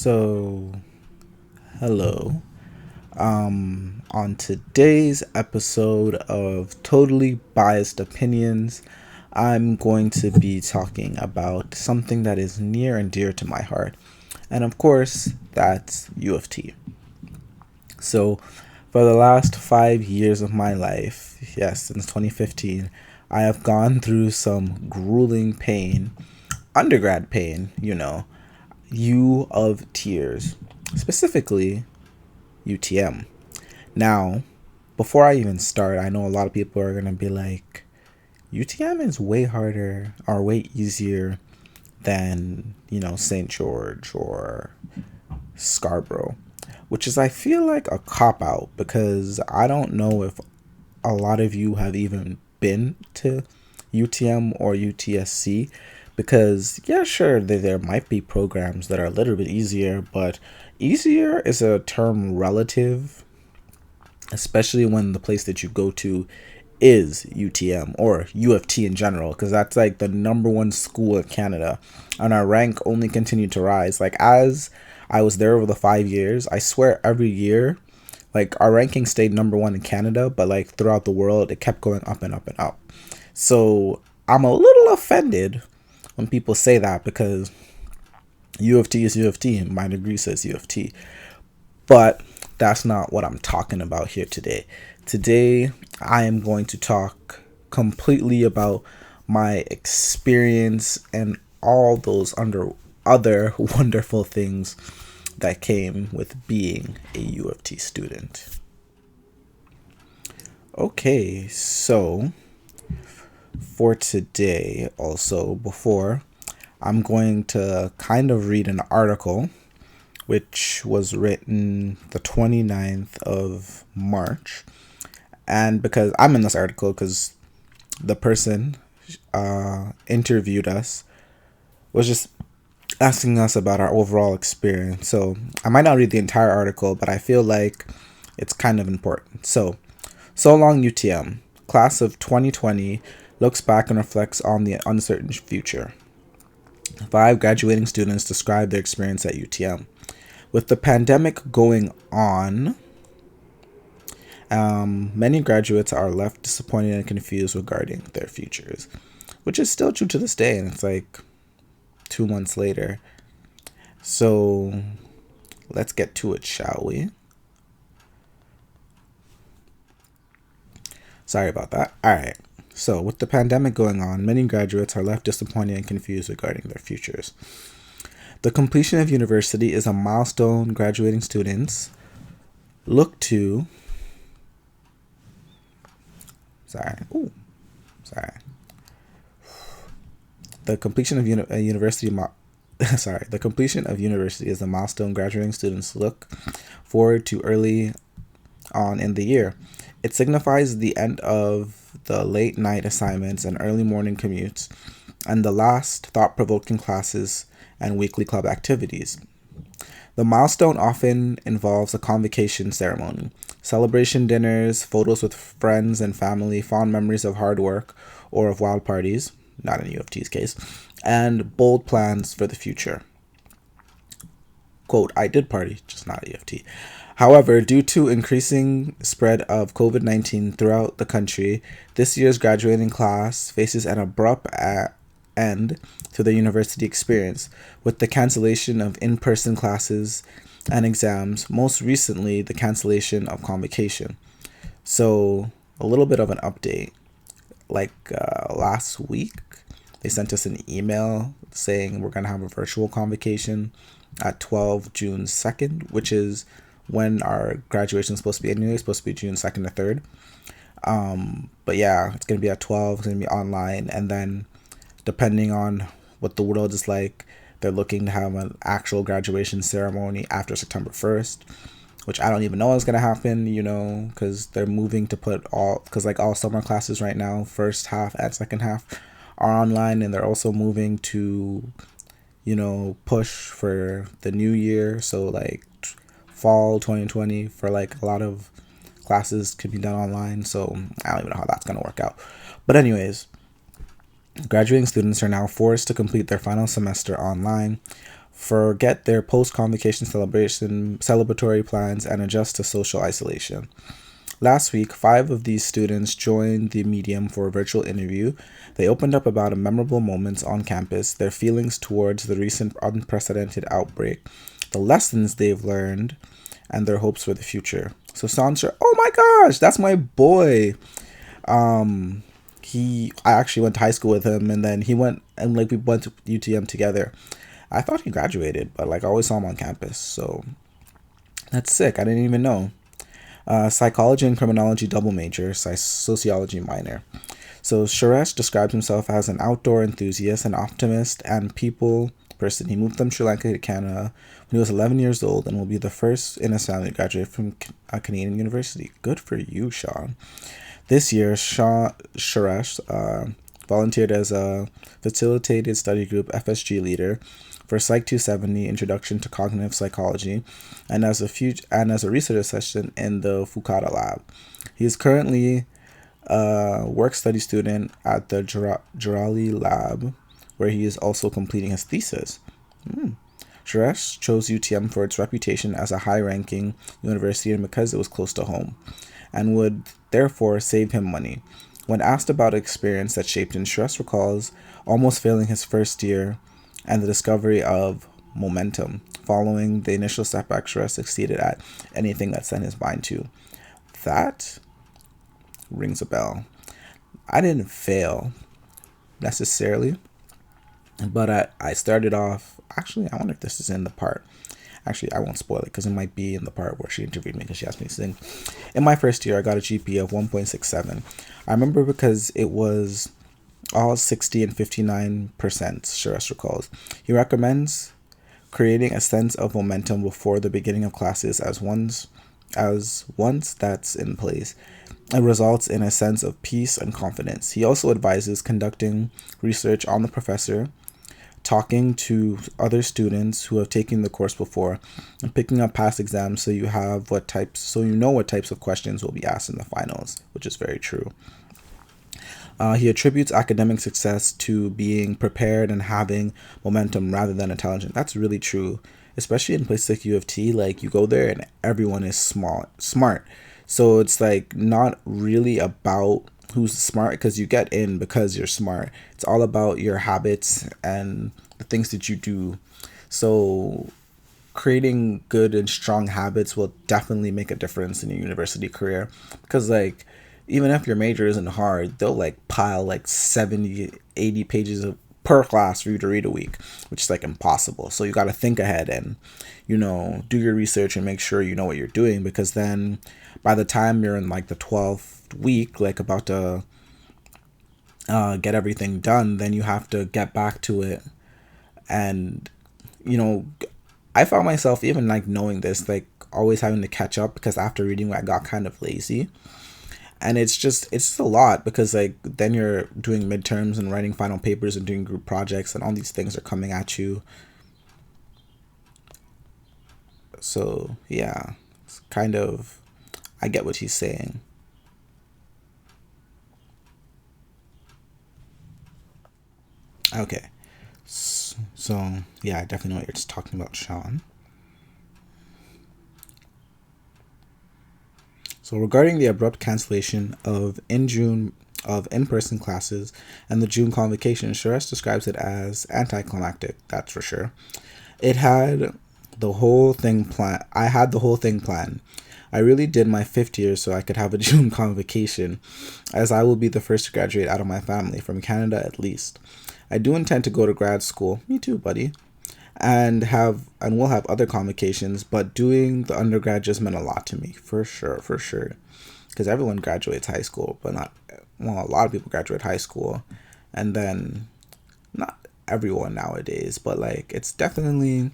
So, hello. On today's episode of Totally Biased Opinions, I'm going to be talking about something that is near and dear to my heart. And of course, that's UofT. So, for the last 5 years of my life, yes, since 2015, I have gone through some grueling pain, undergrad pain, U of tears, specifically UTM. Now, before I even start, I know a lot of people are going to be like, UTM is way harder or way easier than, St. George or Scarborough, which is, I feel like, a cop out because I don't know if a lot of you have even been to UTM or UTSC because, yeah, sure, there might be programs that are a little bit easier, but easier is a term relative, especially when the place that you go to is UTM or UofT in general, because that's like the number one school in Canada, and our rank only continued to rise. Like, as I was there over the 5 years, I swear every year, like, our ranking stayed number one in Canada, but like throughout the world, it kept going up and up and up. So I'm a little offended when people say that because UofT is UofT and my degree says UofT. But that's not what I'm talking about here today. Today, I am going to talk completely about my experience and all those other wonderful things that came with being a UofT student. Okay, so for today, also, before I'm going to kind of read an article which was written the 29th of March. And because I'm in this article, because the person interviewed us was just asking us about our overall experience. So I might not read the entire article, but I feel like it's kind of important. So long UTM. Class of 2020 looks back and reflects on the uncertain future. 5 graduating students describe their experience at UTM. With the pandemic going on, many graduates are left disappointed and confused regarding their futures, which is still true to this day, and it's like 2 months later. So let's get to it, shall we? Sorry about that. All right. So, with the pandemic going on, many graduates are left disappointed and confused regarding their futures. The completion of university is a milestone graduating students look to. Sorry. The completion of university. The completion of university is a milestone graduating students look forward to early on in the year. It signifies the end of the late night assignments and early morning commutes, and the last thought-provoking classes and weekly club activities. The milestone often involves a convocation ceremony, celebration dinners, photos with friends and family, fond memories of hard work or of wild parties, not in UofT's case, and bold plans for the future. Quote, I did party, just not UofT. However, due to increasing spread of COVID-19 throughout the country, this year's graduating class faces an abrupt end to the university experience, with the cancellation of in-person classes and exams, most recently the cancellation of Convocation. So, a little bit of an update. Last week, they sent us an email saying we're going to have a virtual Convocation at 12 June 2nd, which is when our graduation is supposed to be anyway. It's supposed to be June 2nd or 3rd. But yeah, it's going to be at 12. It's going to be online. And then depending on what the world is like, they're looking to have an actual graduation ceremony after September 1st, which I don't even know is going to happen, because they're moving to put because all summer classes right now, first half and second half, are online. And they're also moving to, push for the new year. So like fall 2020 for like a lot of classes could be done online. So I don't even know how that's going to work out. But anyways, graduating students are now forced to complete their final semester online. forget their post-convocation celebratory plans, and adjust to social isolation. Last week, 5 of these students joined the Medium for a virtual interview. They opened up about a memorable moments on campus, their feelings towards the recent unprecedented outbreak, the lessons they've learned, and their hopes for the future. So Sansa, oh my gosh, that's my boy. I actually went to high school with him, and then he went, and like we went to UTM together. I thought he graduated, but like I always saw him on campus. So that's sick. I didn't even know. Psychology and criminology double major, sociology minor. So Suresh describes himself as an outdoor enthusiast, an optimist, and people person. He moved from Sri Lanka to Canada when he was 11 years old and will be the first in his family to graduate from a Canadian university. Good for you, Sean. This year, Suresh volunteered as a facilitated study group FSG leader for Psych 270 Introduction to Cognitive Psychology, and as a research assistant in the Fukada lab. He is currently a work study student at the Jurali lab, where he is also completing his thesis. Suresh chose UTM for its reputation as a high-ranking university and because it was close to home, and would therefore save him money. When asked about an experience that shaped him, Suresh recalls almost failing his first year and the discovery of momentum. Following the initial setback, Suresh succeeded at anything that set his mind to. That rings a bell. I didn't fail necessarily, but I started off, actually, I wonder if this is in the part. Actually, I won't spoil it because it might be in the part where she interviewed me because she asked me to sing. In my first year, I got a GPA of 1.67. I remember because it was all 60 and 59%, Suresh recalls. He recommends creating a sense of momentum before the beginning of classes as once that's in place. It results in a sense of peace and confidence. He also advises conducting research on the professor, talking to other students who have taken the course before, and picking up past exams so you know what types of questions will be asked in the finals, which is very true. He attributes academic success to being prepared and having momentum rather than intelligent. That's really true, especially in places like UofT. Like, you go there and everyone is smart. So it's like not really about who's smart, because you get in because you're smart. It's all about your habits and the things that you do. So creating good and strong habits will definitely make a difference in your university career, because like even if your major isn't hard, they'll like pile like 70-80 pages per class for you to read a week, which is like impossible. So you got to think ahead and do your research and make sure you know what you're doing, because then by the time you're in like the 12th week, like about to get everything done, then you have to get back to it. And I found myself even like knowing this, like always having to catch up, because after reading I got kind of lazy. And it's just a lot, because like then you're doing midterms and writing final papers and doing group projects, and all these things are coming at you. So yeah, it's kind of, I get what he's saying. Okay, so yeah, I definitely know what you're just talking about, Sean. So regarding the abrupt cancellation of in-person classes and the June convocation, Suresh describes it as anticlimactic, that's for sure. I had the whole thing planned. I really did my 5th year so I could have a June convocation, as I will be the first to graduate out of my family, from Canada at least. I do intend to go to grad school. Me too, buddy. And we'll have other convocations, but doing the undergrad just meant a lot to me, for sure. Because everyone graduates high school, but a lot of people graduate high school, and then not everyone nowadays, but like it's definitely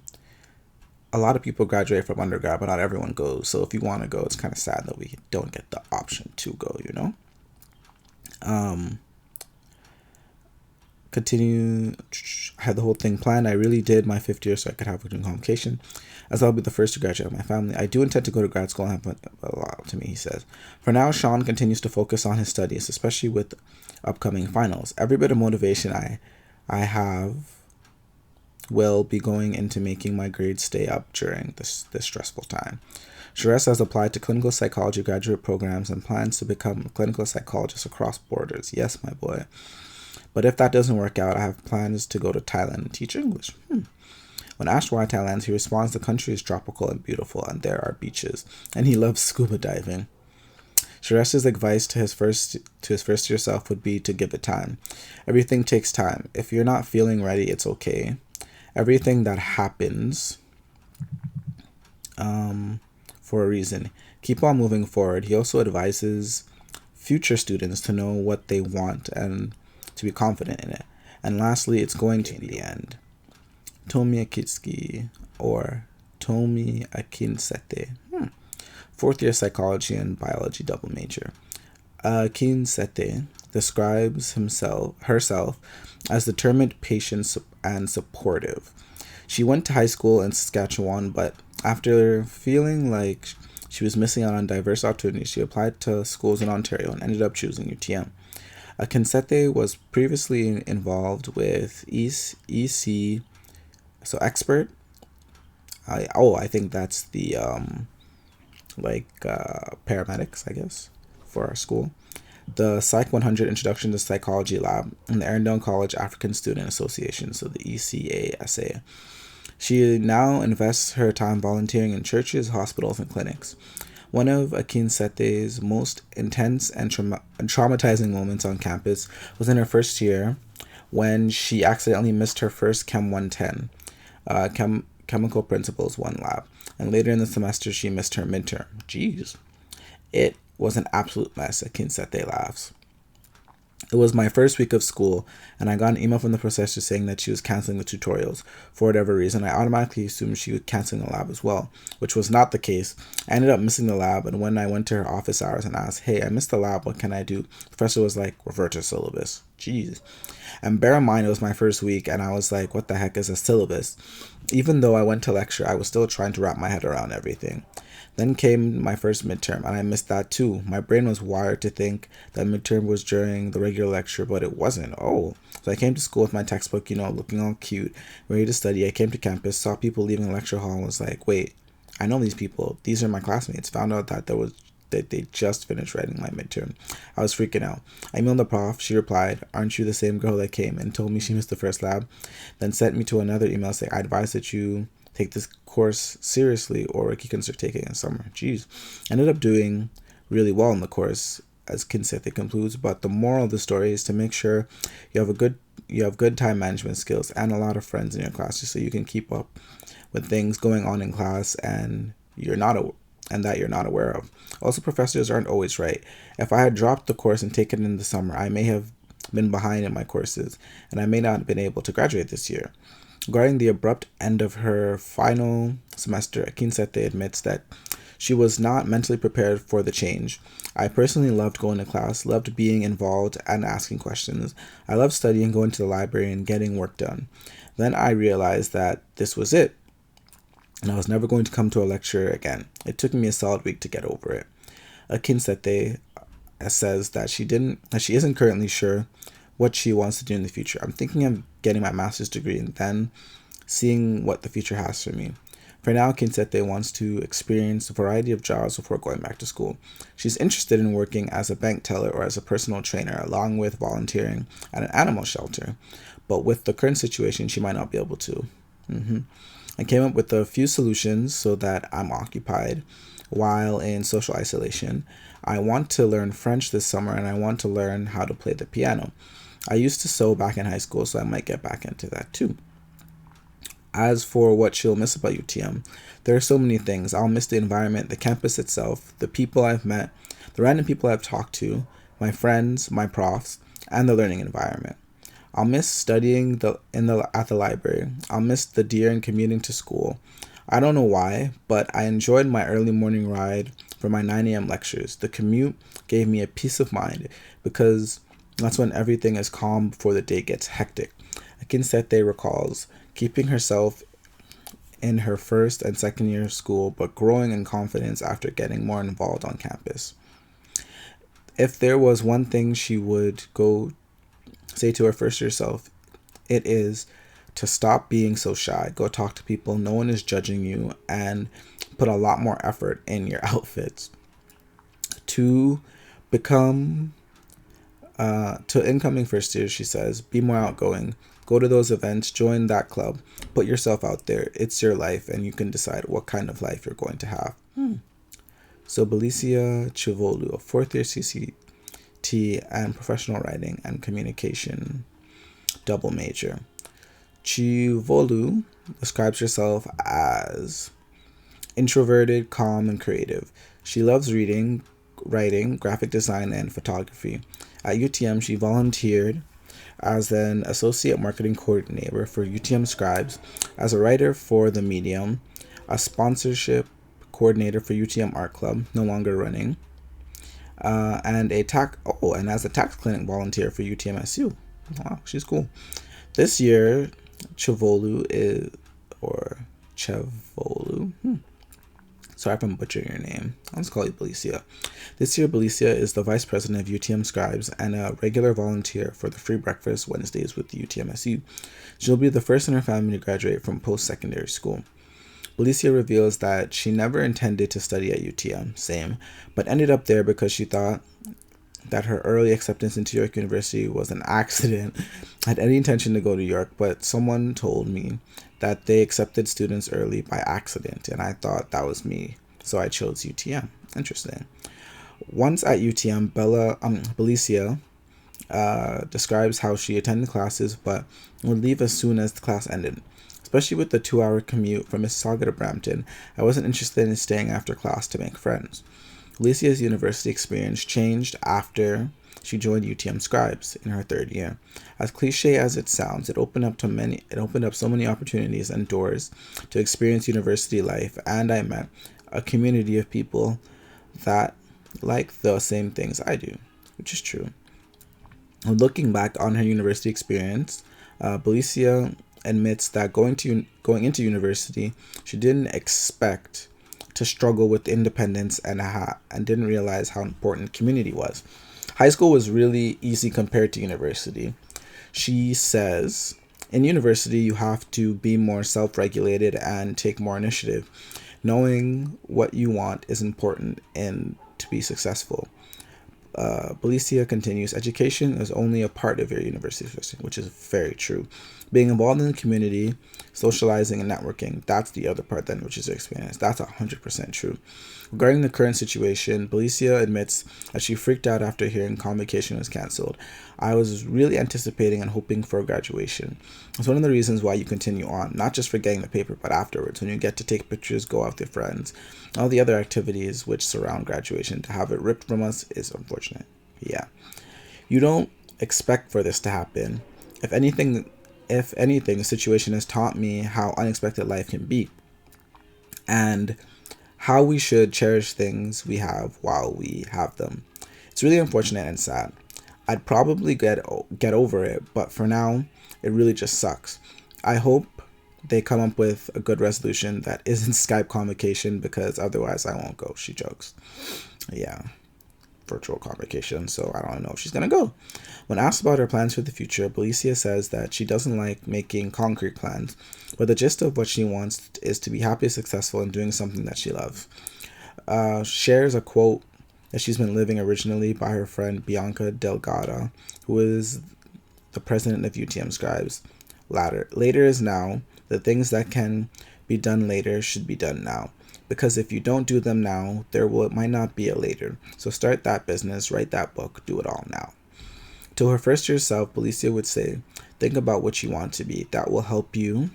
a lot of people graduate from undergrad, but not everyone goes. So if you want to go, it's kind of sad that we don't get the option to go, Continue. I had the whole thing planned. I really did my 5th year so I could have a convocation, as I'll be the first to graduate of my family. I do intend to go to grad school and have a lot to me, he says. For now, Sean continues to focus on his studies, especially with upcoming finals. Every bit of motivation I have will be going into making my grades stay up during this stressful time. Jerez has applied to clinical psychology graduate programs and plans to become a clinical psychologist across borders. Yes, my boy. But if that doesn't work out, I have plans to go to Thailand and teach English. When asked why Thailand, he responds the country is tropical and beautiful, and there are beaches, and he loves scuba diving. Suresh's advice to his first year self would be to give it time. Everything takes time. If you're not feeling ready, it's okay. Everything that happens for a reason. Keep on moving forward. He also advises future students to know what they want and to be confident in it. And lastly, it's going to be the end. Tomi Akitsuki or Tomi Akinsete. Fourth year psychology and biology double major. Akinsete describes herself as determined, patient, and supportive. She went to high school in Saskatchewan, but after feeling like she was missing out on diverse opportunities, she applied to schools in Ontario and ended up choosing UTM. Akinsete was previously involved with EC, so expert. I think that's the paramedics, I guess, for our school. The Psych 100 Introduction to Psychology Lab in the Arundel College African Student Association, so the ECASA. She now invests her time volunteering in churches, hospitals, and clinics. One of Akinsete's most intense and traumatizing moments on campus was in her first year when she accidentally missed her first Chem 110, Chemical Principles 1 lab, and later in the semester she missed her midterm. Jeez. It was an absolute mess, Akinsete laughs. It was my first week of school, and I got an email from the professor saying that she was canceling the tutorials. For whatever reason, I automatically assumed she was canceling the lab as well, which was not the case. I ended up missing the lab, and when I went to her office hours and asked, "Hey, I missed the lab, what can I do?" The professor was like, "Revert to syllabus." Jeez. And bear in mind, it was my first week, and I was like, what the heck is a syllabus? Even though I went to lecture, I was still trying to wrap my head around everything. Then came my first midterm, and I missed that too. My brain was wired to think that midterm was during the regular lecture, but it wasn't. So I came to school with my textbook, looking all cute, ready to study. I came to campus, saw people leaving the lecture hall, and was like, wait, I know these people. These are my classmates. Found out that they just finished writing my midterm. I was freaking out. I emailed the prof. She replied, "Aren't you the same girl that came?" and told me she missed the first lab. Then sent me to another email saying, "I advise that you take this course seriously or you can start taking it in summer." Jeez. I ended up doing really well in the course, as Kinseth concludes, but the moral of the story is to make sure you have good time management skills and a lot of friends in your class just so you can keep up with things going on in class and that you're not aware of. Also, professors aren't always right. If I had dropped the course and taken it in the summer, I may have been behind in my courses, and I may not have been able to graduate this year. Regarding the abrupt end of her final semester, Akinsete admits that she was not mentally prepared for the change. "I personally loved going to class, loved being involved and asking questions. I loved studying, going to the library, and getting work done. Then I realized that this was it, and I was never going to come to a lecture again. It took me a solid week to get over it." Akinsete says that she isn't currently sure what she wants to do in the future. "I'm thinking of getting my master's degree and then seeing what the future has for me. For now, Kinsete wants to experience a variety of jobs before going back to school. She's interested in working as a bank teller or as a personal trainer, along with volunteering at an animal shelter. But with the current situation, she might not be able to. I came up with a few solutions so that I'm occupied while in social isolation. I want to learn French this summer, and I want to learn how to play the piano. I used to sew back in high school, so I might get back into that too." As for what she'll miss about UTM, there are so many things. I'll miss the environment, the campus itself, the people I've met, the random people I've talked to, my friends, my profs, and the learning environment. I'll miss studying at the library. I'll miss the deer and commuting to school. I don't know why, but I enjoyed my early morning ride for my 9 a.m. lectures. The commute gave me a peace of mind because that's when everything is calm before the day gets hectic. Akinsete recalls keeping herself in her first and second year of school, but growing in confidence after getting more involved on campus. If there was one thing she would go say to her first year self, it is to stop being so shy. Go talk to people. No one is judging you, and put a lot more effort in your outfits. To become to incoming first years, she says, be more outgoing. Go to those events, join that club, put yourself out there. It's your life, and you can decide what kind of life you're going to have. So Belicia Chuvalo, a fourth year CCT and professional writing and communication double major. Chuvalo describes herself as introverted, calm, and creative. She loves reading, writing, graphic design, and photography. At UTM, she volunteered as an associate marketing coordinator for UTM Scribes, as a writer for The Medium, a sponsorship coordinator for UTM Art Club, no longer running, and as a tax clinic volunteer for UTMSU. Wow, she's cool. This year, Chuvalo sorry if I'm butchering your name. I'll just call you Belicia. This year, Belicia is the vice president of UTM Scribes and a regular volunteer for the free breakfast Wednesdays with the UTMSU. She'll be the first in her family to graduate from post-secondary school. Belicia reveals that she never intended to study at UTM, same, but ended up there because she thought that her early acceptance into York University was an accident. I had any intention to go to York, but someone told me that they accepted students early by accident, and I thought that was me, so I chose UTM. Interesting. Once at UTM, Belicia describes how she attended classes but would leave as soon as the class ended. Especially with the 2-hour commute from Mississauga to Brampton, I wasn't interested in staying after class to make friends. Belicia's university experience changed after she joined UTM Scribes in her third year. As cliche as it sounds, it opened up so many opportunities and doors to experience university life, and I met a community of people that like the same things I do, which is true. Looking back on her university experience, Belicia admits that going into university, she didn't expect to struggle with independence and didn't realize how important community was. High school was really easy compared to university. She says, in university, you have to be more self-regulated and take more initiative. Knowing what you want is important and to be successful. Belicia continues, education is only a part of your university, which is very true. Being involved in the community, socializing and networking, that's the other part then, which is your experience. That's 100% true. Regarding the current situation, Belicia admits that she freaked out after hearing Convocation was cancelled. I was really anticipating and hoping for graduation. It's one of the reasons why you continue on, not just for getting the paper, but afterwards, when you get to take pictures, go out with your friends, all the other activities which surround graduation. To have it ripped from us is unfortunate. Yeah. You don't expect for this to happen. If anything, the situation has taught me how unexpected life can be and how we should cherish things we have while we have them. It's really unfortunate and sad. I'd probably get over it, but for now, it really just sucks. I hope they come up with a good resolution that isn't Skype convocation, because otherwise I won't go, she jokes. Yeah. Virtual convocation, so I don't know if she's gonna go. When asked about her plans for the future, Belicia says that she doesn't like making concrete plans, but the gist of what she wants is to be happy and successful in doing something that she loves. Shares a quote that she's been living originally by her friend Bianca Delgado, who is the president of UTM Scribes. Later is now. The things that can be done later should be done now. Because if you don't do them now, might not be a later. So start that business, write that book, do it all now. To her first year self, Belicia would say, think about what you want to be. That will help you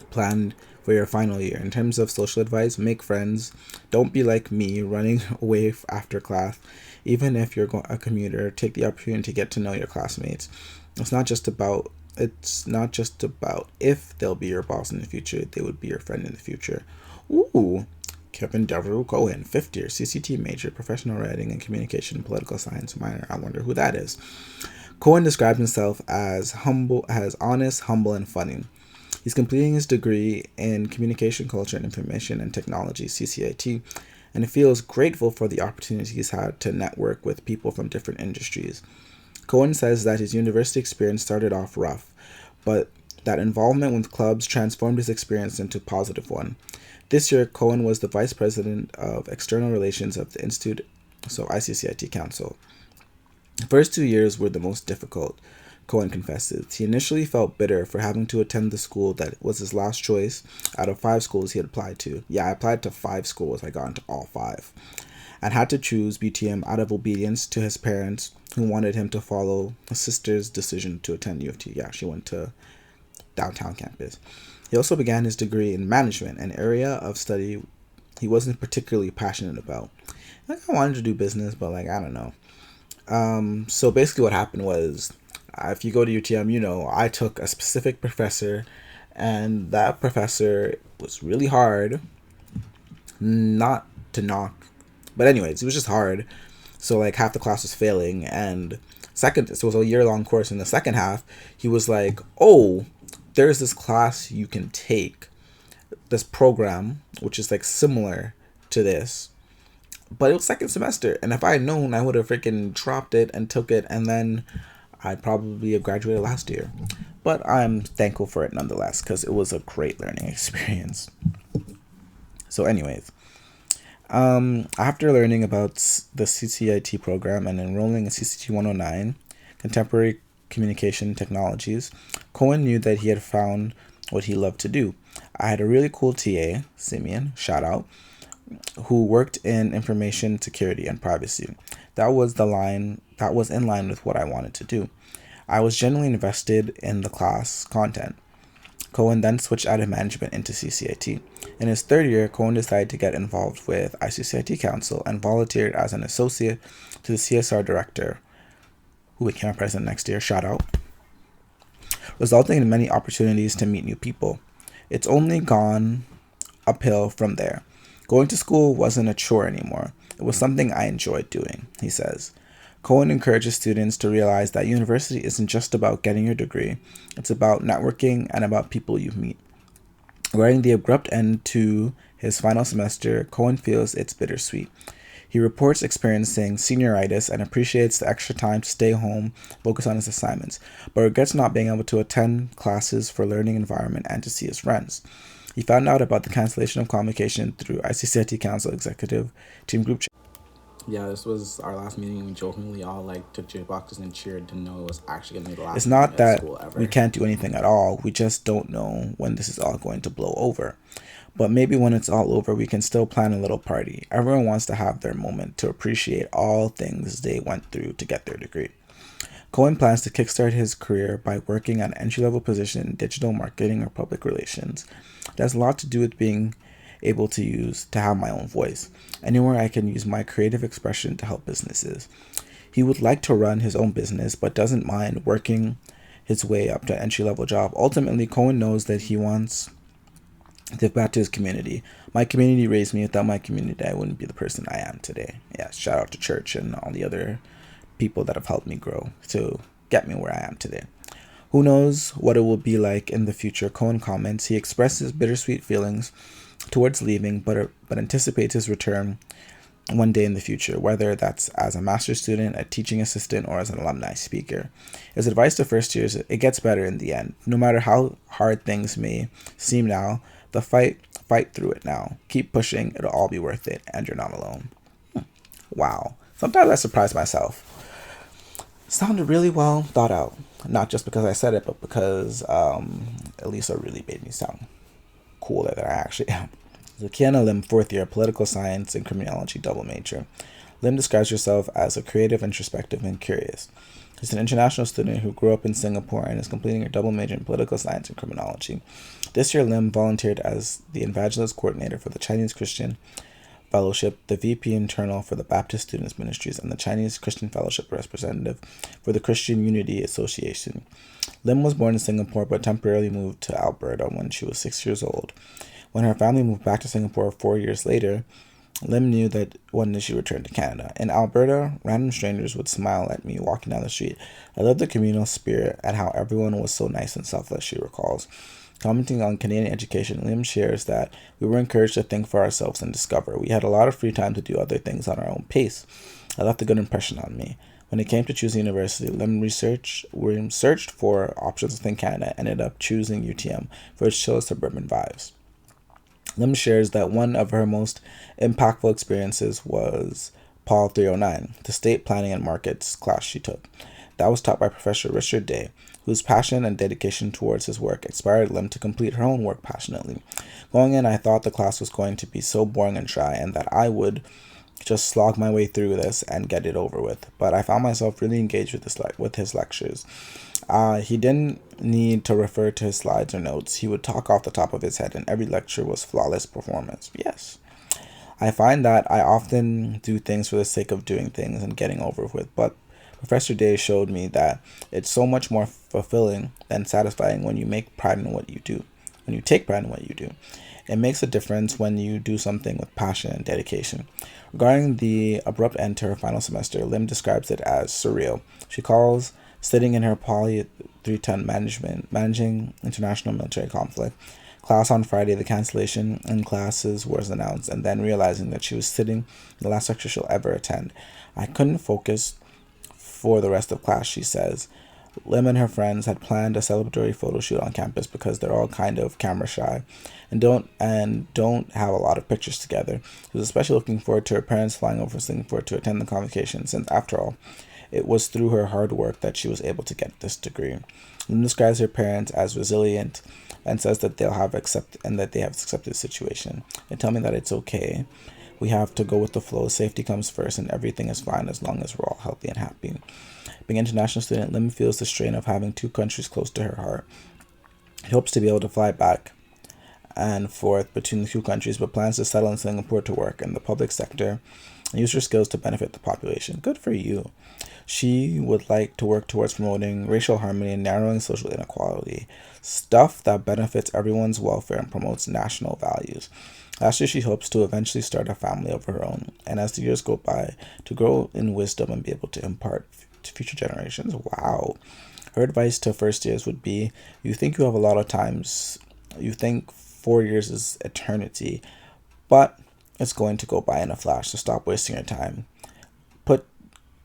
plan for your final year. In terms of social advice, make friends. Don't be like me, running away after class. Even if you're a commuter, take the opportunity to get to know your classmates. It's not just about if they'll be your boss in the future, they would be your friend in the future. Ooh, Kevin Devereux Cohen, 5th year, CCT major, professional writing and communication, political science minor. I wonder who that is. Cohen describes himself as honest, humble, and funny. He's completing his degree in communication, culture, and information and technology, CCIT, and he feels grateful for the opportunities he's had to network with people from different industries. Cohen says that his university experience started off rough, but That involvement with clubs transformed his experience into a positive one. This year, Cohen was the vice president of external relations of the Institute, so ICCIT Council. The first 2 years were the most difficult, Cohen confesses. He initially felt bitter for having to attend the school that was his last choice out of 5 schools he had applied to. Yeah, I applied to 5 schools. I got into all 5. And had to choose BTM out of obedience to his parents, who wanted him to follow his sister's decision to attend UofT. Yeah, she went to downtown campus. He also began his degree in management, an area of study he wasn't particularly passionate about. Like, I wanted to do business, but I don't know. So basically what happened was, if you go to UTM, I took a specific professor, and that professor was really hard. Not to knock, but anyways, it was just hard. So half the class was failing, and so it was a year-long course. In the second half, he was like, oh, there's this class you can take, this program, which is similar to this, but it was second semester, and if I had known, I would have freaking dropped it and took it, and then I'd probably have graduated last year. But I'm thankful for it nonetheless, because it was a great learning experience. So anyways, after learning about the CCIT program and enrolling in CCT 109, Contemporary Communication Technologies, Cohen knew that he had found what he loved to do. I had a really cool TA, Simeon, shout out, who worked in information security and privacy. That was in line with what I wanted to do. I was genuinely invested in the class content. Cohen then switched out of management into CCIT. In his third year, Cohen decided to get involved with ICCIT Council and volunteered as an associate to the CSR director, who became a president next year, shout out, resulting in many opportunities to meet new people. It's only gone uphill from there. Going to school wasn't a chore anymore. It was something I enjoyed doing, he says. Cohen encourages students to realize that university isn't just about getting your degree. It's about networking and about people you meet. Writing the abrupt end to his final semester, Cohen feels it's bittersweet. He reports experiencing senioritis and appreciates the extra time to stay home, focus on his assignments, but regrets not being able to attend classes for learning environment and to see his friends. He found out about the cancellation of Convocation through ICCIT Council Executive Team Group Chat. Yeah, this was our last meeting. We jokingly all took jukeboxes and cheered. Didn't know it was actually gonna be the last. It's not that school ever. We can't do anything at all. We just don't know when this is all going to blow over. But maybe when it's all over, we can still plan a little party. Everyone wants to have their moment to appreciate all things they went through to get their degree. Cohen plans to kickstart his career by working an entry-level position in digital marketing or public relations. It has a lot to do with being able to have my own voice, anywhere I can use my creative expression to help businesses. He would like to run his own business, but doesn't mind working his way up to an entry-level job. Ultimately, Cohen knows that he wants to give back to his community. My community raised me. Without my community, I wouldn't be the person I am today. Yeah, shout out to church and all the other people that have helped me grow to get me where I am today. Who knows what it will be like in the future, Cohen comments. He expresses bittersweet feelings towards leaving, but anticipates his return one day in the future, whether that's as a master's student, a teaching assistant, or as an alumni speaker. His advice to first years: it gets better in the end. No matter how hard things may seem now, fight through it now. Keep pushing, it'll all be worth it, and you're not alone. Wow. Sometimes I surprise myself. Sounded really well thought out. Not just because I said it, but because Elisa really made me sound cooler than I actually am. Zakiana Lim, 4th year, political science and criminology double major. Lim describes herself as a creative, introspective, and curious. She's an international student who grew up in Singapore and is completing her double major in political science and criminology. This year, Lim volunteered as the evangelist coordinator for the Chinese Christian Fellowship, the VP internal for the Baptist Students Ministries, and the Chinese Christian Fellowship representative for the Christian Unity Association. Lim was born in Singapore but temporarily moved to Alberta when she was 6 years old. When her family moved back to Singapore 4 years later, Lim knew that one day she returned to Canada. In Alberta, random strangers would smile at me walking down the street. I loved the communal spirit and how everyone was so nice and selfless, she recalls. Commenting on Canadian education, Lim shares that we were encouraged to think for ourselves and discover. We had a lot of free time to do other things on our own pace. It left a good impression on me. When it came to choosing university, Lim searched for options within Canada and ended up choosing UTM for its chill suburban vibes. Lim shares that one of her most impactful experiences was Paul 309, the state planning and markets class she took. That was taught by Professor Richard Day, whose passion and dedication towards his work inspired Lim to complete her own work passionately. Going in, I thought the class was going to be so boring and dry and that I would just slog my way through this and get it over with. But I found myself really engaged with his lectures. He didn't need to refer to his slides or notes. He would talk off the top of his head, and every lecture was flawless performance. Yes. I find that I often do things for the sake of doing things and getting over with, but Professor Day showed me that it's so much more fulfilling than satisfying when you make pride in what you do. When you take pride in what you do. It makes a difference when you do something with passion and dedication. Regarding the abrupt end to her final semester, Lim describes it as surreal. She calls sitting in her Poly 310 managing international military conflict class on Friday, the cancellation in classes was announced, and then realizing that she was sitting in the last lecture she'll ever attend. I couldn't focus for the rest of class, she says. Lim and her friends had planned a celebratory photo shoot on campus because they're all kind of camera shy and don't have a lot of pictures together. She was especially looking forward to her parents flying over Singapore to attend the convocation, since after all, it was through her hard work that she was able to get this degree. Lim describes her parents as resilient and says that they have accepted the situation. They tell me that it's okay. We have to go with the flow. Safety comes first, and everything is fine as long as we're all healthy and happy. Being an international student, Lim feels the strain of having two countries close to her heart. She hopes to be able to fly back and forth between the two countries, but plans to settle in Singapore to work in the public sector and use her skills to benefit the population. Good for you. She would like to work towards promoting racial harmony and narrowing social inequality, stuff that benefits everyone's welfare and promotes national values. Last year, she hopes to eventually start a family of her own, and as the years go by, to grow in wisdom and be able to impart to future generations. Wow. Her advice to first years would be, you think you have a lot of times, you think 4 years is eternity, but it's going to go by in a flash, so stop wasting your time. Put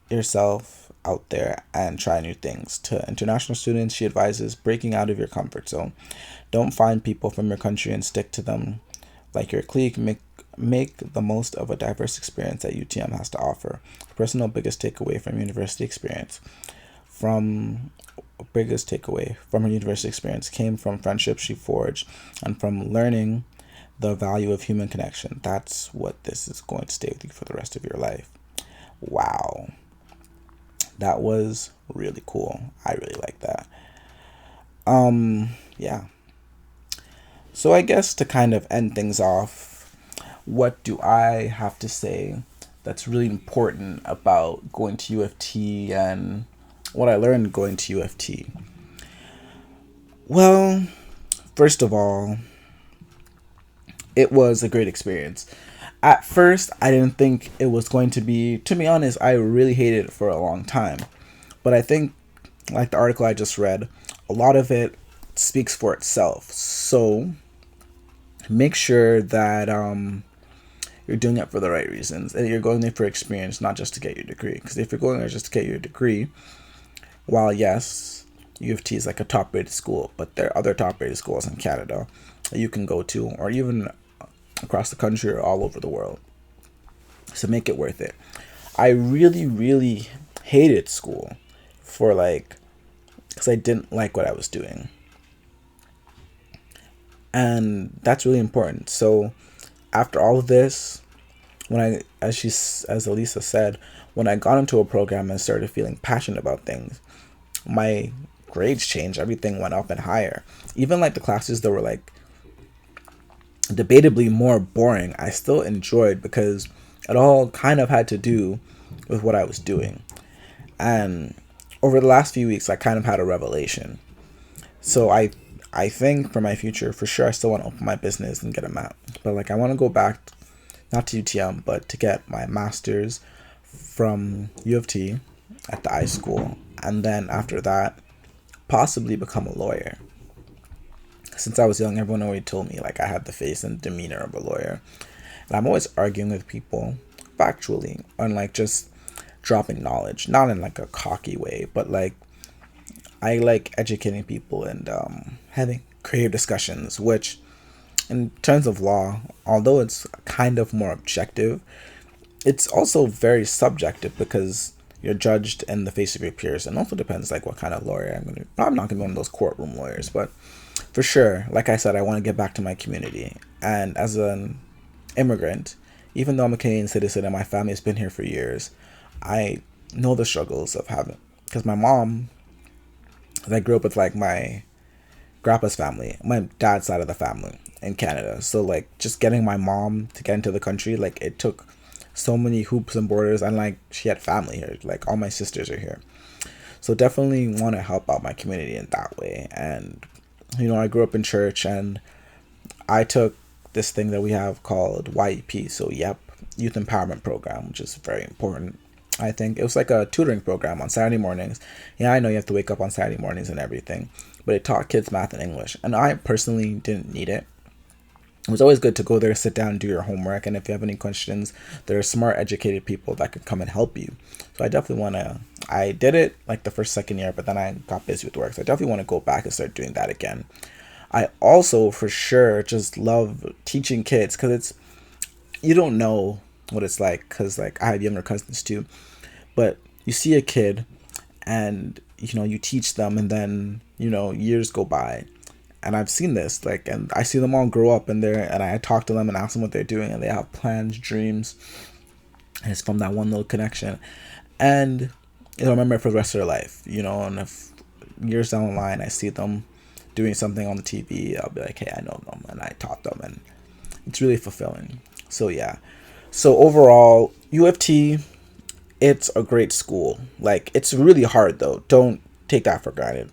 yourself out there and try new things. To international students, she advises breaking out of your comfort zone. Don't find people from your country and stick to them like your clique. Make the most of a diverse experience that UTM has to offer. Personal biggest takeaway from university experience. Biggest takeaway from her university experience came from friendships she forged and from learning the value of human connection. That's what this is going to stay with you for the rest of your life. Wow. That was really cool. I really like that. Yeah. So I guess to kind of end things off, what do I have to say that's really important about going to UofT and what I learned going to UofT? Well, first of all, it was a great experience. At first, I didn't think it was going to be, to be honest, I really hated it for a long time. But I think, like the article I just read, a lot of it speaks for itself. So, make sure that you're doing it for the right reasons. And you're going there for experience, not just to get your degree. Because if you're going there just to get your degree, while yes, U of T is like a top-rated school, but there are other top-rated schools in Canada that you can go to, or even across the country or all over the world. So make it worth it. I really, really hated school because I didn't like what I was doing. And that's really important. So after all of this, as Elisa said, when I got into a program and started feeling passionate about things, my grades changed. Everything went up and higher. Even like the classes that were like debatably more boring, I still enjoyed because it all kind of had to do with what I was doing. And over the last few weeks, I kind of had a revelation. So I think for my future, for sure, I still want to open my business and get a map. But like I want to go back, not to UTM, but to get my master's from U of T at the I school. And then after that, possibly become a lawyer. Since I was young, everyone already told me like I had the face and demeanor of a lawyer. And I'm always arguing with people factually on like just dropping knowledge, not in like a cocky way, but like I like educating people and having creative discussions, which in terms of law, although it's kind of more objective, it's also very subjective because you're judged in the face of your peers, and also depends like what kind of lawyer I'm gonna. I'm not gonna be one of those courtroom lawyers, but for sure, like I said, I want to get back to my community, and as an immigrant, even though I'm a Canadian citizen and my family has been here for years, I know the struggles of having because my mom, I grew up with like my grandpa's family, my dad's side of the family in Canada. So like just getting my mom to get into the country, like it took so many hoops and borders, and like she had family here. Like all my sisters are here. So definitely want to help out my community in that way. And I grew up in church, and I took this thing that we have called YEP, so Youth Empowerment Program, which is very important. I think it was like a tutoring program on Saturday mornings. Yeah, I know you have to wake up on Saturday mornings and everything, but it taught kids math and English, and I personally didn't need it. It was always good to go there, sit down, do your homework, and if you have any questions, there are smart, educated people that could come and help you. So I definitely want to. I did it like the first, second year, but then I got busy with work. So I definitely want to go back and start doing that again. I also, for sure, just love teaching kids because you don't know what it's like because like I have younger cousins too, but you see a kid and you teach them, and then years go by, and I've seen this like, and I see them all grow up in there, and I talk to them and ask them what they're doing, and they have plans, dreams, and it's from that one little connection, and they'll remember it for the rest of their life. And if years down the line I see them doing something on the TV, I'll be like, hey, I know them and I taught them, and it's really fulfilling. So yeah. So overall, UofT, it's a great school. Like, it's really hard though. Don't take that for granted.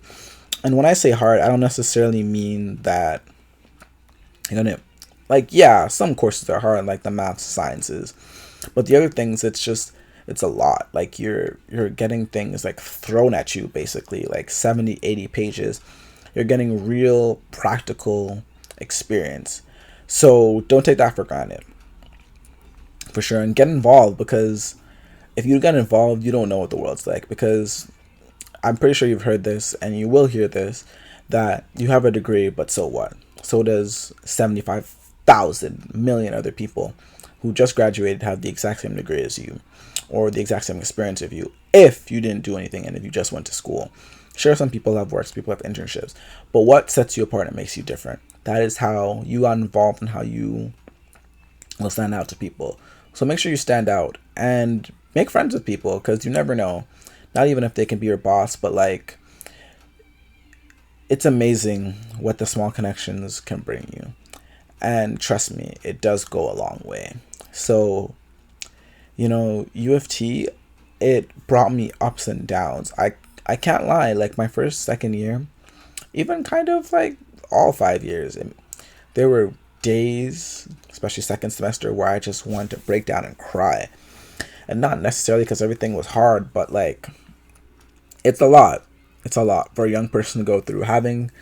And when I say hard, I don't necessarily mean that like, yeah, some courses are hard, like the math sciences. But the other things, it's a lot. Like you're getting things like thrown at you basically, like 70, 80 pages. You're getting real practical experience. So don't take that for granted. For sure. And get involved, because if you get involved, you don't know what the world's like. Because I'm pretty sure you've heard this, and you will hear this, that you have a degree, but so what? So does 75,000 million other people who just graduated have the exact same degree as you, or the exact same experience of you, if you didn't do anything and if you just went to school. Sure, some people have works, people have internships, but what sets you apart and makes you different? That is how you got involved and how you will stand out to people. So make sure you stand out and make friends with people, because you never know. Not even if they can be your boss, but like, it's amazing what the small connections can bring you. And trust me, it does go a long way. So, UofT, it brought me ups and downs. I can't lie, like my first, second year, even kind of like all 5 years, there were days, especially second semester, where I just wanted to break down and cry. And not necessarily because everything was hard, but like, it's a lot. It's a lot for a young person to go through, having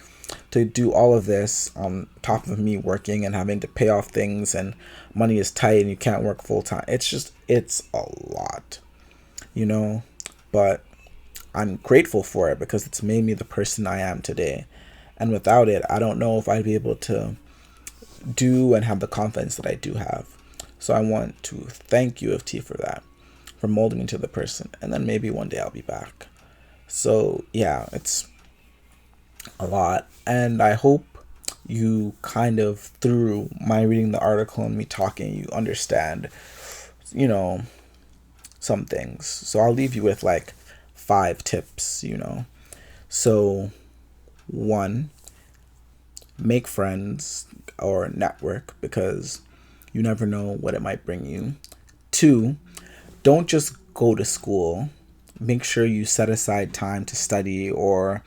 to do all of this on top of me working and having to pay off things, and money is tight and you can't work full time. It's a lot, but I'm grateful for it because it's made me the person I am today. And without it, I don't know if I'd be able to do and have the confidence that I do have. So I want to thank UofT for that, for molding me into the person. And then maybe one day I'll be back. So yeah, it's a lot. And I hope you kind of, through my reading the article and me talking, you understand, some things. So I'll leave you with like 5 tips, So 1, make friends or network, because you never know what it might bring you. 2, don't just go to school. Make sure you set aside time to study or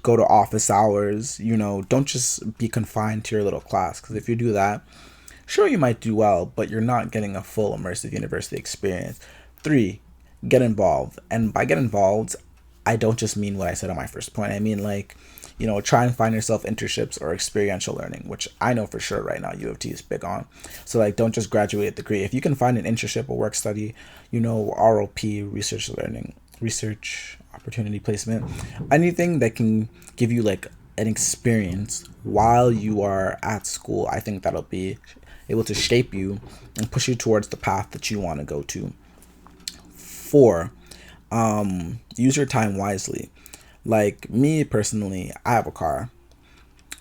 go to office hours. Don't just be confined to your little class, because if you do that, sure, you might do well, but you're not getting a full immersive university experience. 3, get involved. And by get involved, I don't just mean what I said on my first point. I mean, like, try and find yourself internships or experiential learning, which I know for sure right now UofT is big on. So, like, don't just graduate a degree. If you can find an internship or work study, ROP, research learning, research opportunity placement, anything that can give you like an experience while you are at school, I think that'll be able to shape you and push you towards the path that you want to go to. Four, use your time wisely. Like me personally, I have a car,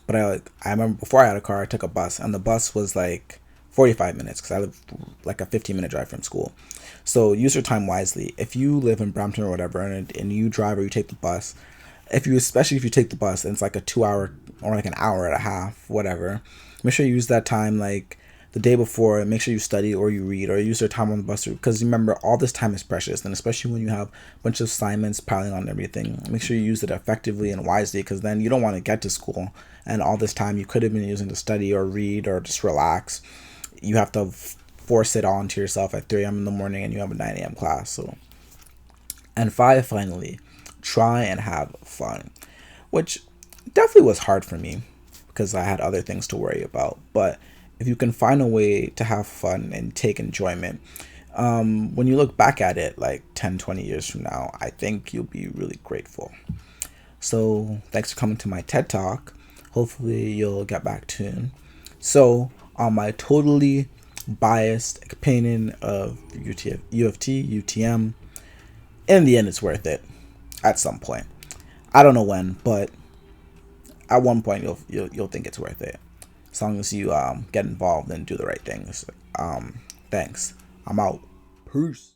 but I remember before I had a car, I took a bus, and the bus was like 45 minutes because I live like a 15-minute drive from school. So use your time wisely. If you live in Brampton or whatever, and you drive or you take the bus, especially if you take the bus and it's like a 2 hour or like an hour and a half, whatever, make sure you use that time like the day before, and make sure you study or you read or use your time on the bus, because remember, all this time is precious, and especially when you have a bunch of assignments piling on everything, make sure you use it effectively and wisely, because then you don't want to get to school and all this time you could have been using to study or read or just relax, you have to force it onto yourself at 3 a.m. in the morning and you have a 9 a.m. class. So, and five, finally, try and have fun, which definitely was hard for me because I had other things to worry about. But if you can find a way to have fun and take enjoyment, when you look back at it like 10, 20 years from now, I think you'll be really grateful. So thanks for coming to my TED Talk. Hopefully you'll get back tuned. So on my totally biased opinion of UofT, UTM, in the end it's worth it at some point. I don't know when, but at one point you'll think it's worth it, as long as you get involved and do the right things. Thanks. I'm out. Peace.